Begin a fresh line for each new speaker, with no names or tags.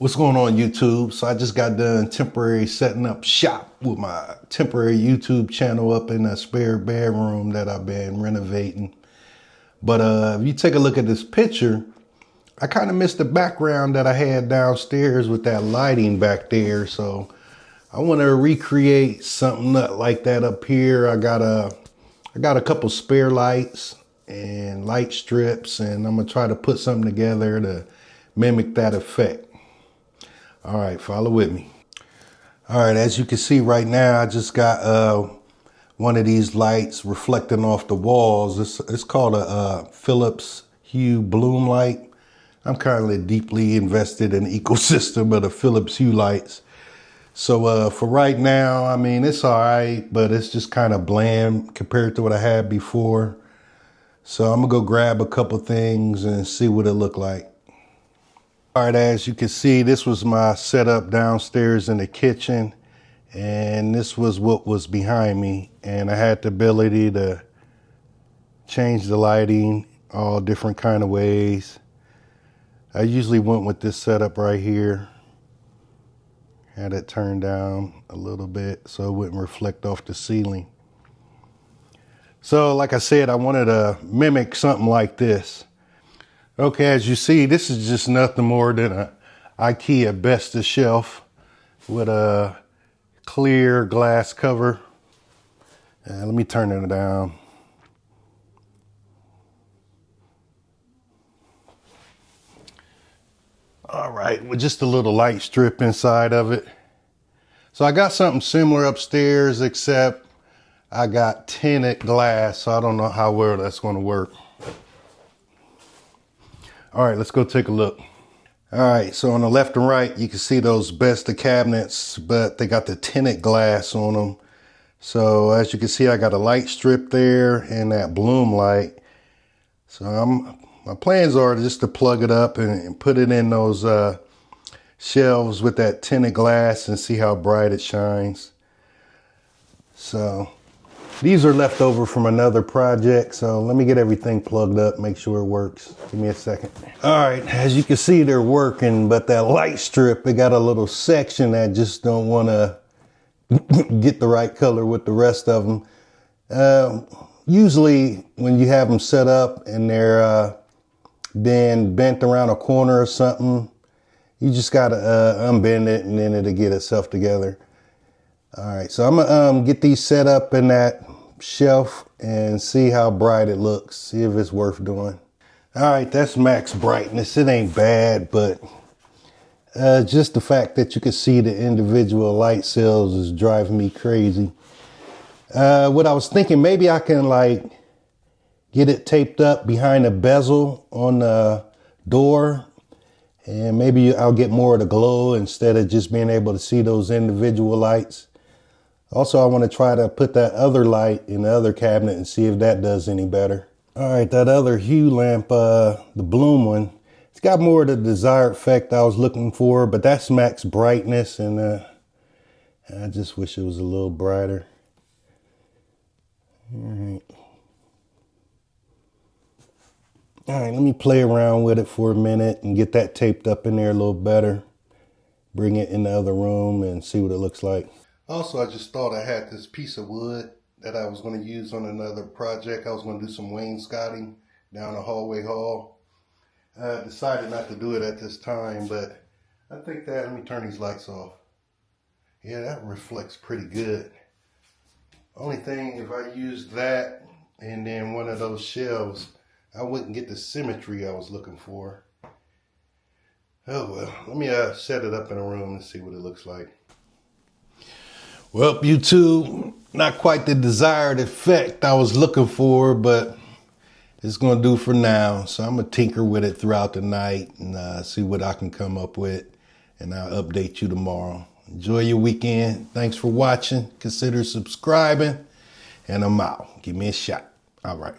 What's going on, YouTube? So I just got done temporary setting up shop with my temporary YouTube channel up in a spare bedroom that I've been renovating. But if you take a look at this picture, I kind of missed the background that I had downstairs with that lighting back there. So I want to recreate something like that up here. I got a couple spare lights and light strips, and I'm gonna try to put something together to mimic that effect. All right, follow with me. All right, as you can see right now, I just got one of these lights reflecting off the walls. It's called a Philips Hue Bloom light. I'm currently deeply invested in the ecosystem of the Philips Hue lights. So for right now, I mean, it's all right, but it's just kind of bland compared to what I had before. So I'm gonna go grab a couple things and see what it look like. All right, as you can see, this was my setup downstairs in the kitchen, and this was what was behind me. And I had the ability to change the lighting all different kind of ways. I usually went with this setup right here. Had it turned down a little bit so it wouldn't reflect off the ceiling. So like I said, I wanted to mimic something like this. Okay, as you see, this is just nothing more than a IKEA Besta shelf with a clear glass cover. Let me turn it down. All right, with just a little light strip inside of it. So I got something similar upstairs, except I got tinted glass, so I don't know how well that's going to work. All right, let's go take a look. All right, so on the left and right, you can see those Besta cabinets, but they got the tinted glass on them. So as you can see, I got a light strip there and that bloom light. So my plans are just to plug it up and put it in those shelves with that tinted glass and see how bright it shines. So these are left over from another project, so let me get everything plugged up, make sure it works. Give me a second. All right, as you can see, they're working, but that light strip, it got a little section that just don't want to get the right color with the rest of them. Usually when you have them set up and they're been bent around a corner or something, you just got to unbend it and then it'll get itself together. All right, so I'm gonna get these set up in that shelf and see how bright it looks, see if it's worth doing. All right, that's max brightness. It ain't bad, but just the fact that you can see the individual light cells is driving me crazy. What I was thinking, maybe I can like get it taped up behind a bezel on the door, and maybe I'll get more of the glow instead of just being able to see those individual lights. Also, I want to try to put that other light in the other cabinet and see if that does any better. All right, that other Hue lamp, the bloom one, it's got more of the desired effect I was looking for, but that's max brightness, and I just wish it was a little brighter. All right. All right, let me play around with it for a minute and get that taped up in there a little better. Bring it in the other room and see what it looks like. Also, I just thought I had this piece of wood that I was going to use on another project. I was going to do some wainscoting down the hallway hall. I decided not to do it at this time, but I think that, let me turn these lights off. Yeah, that reflects pretty good. Only thing, if I used that and then one of those shelves, I wouldn't get the symmetry I was looking for. Oh well, let me set it up in a room and see what it looks like. Well, YouTube, not quite the desired effect I was looking for, but it's going to do for now. So I'm going to tinker with it throughout the night and see what I can come up with, and I'll update you tomorrow. Enjoy your weekend. Thanks for watching. Consider subscribing, and I'm out. Give me a shot. All right.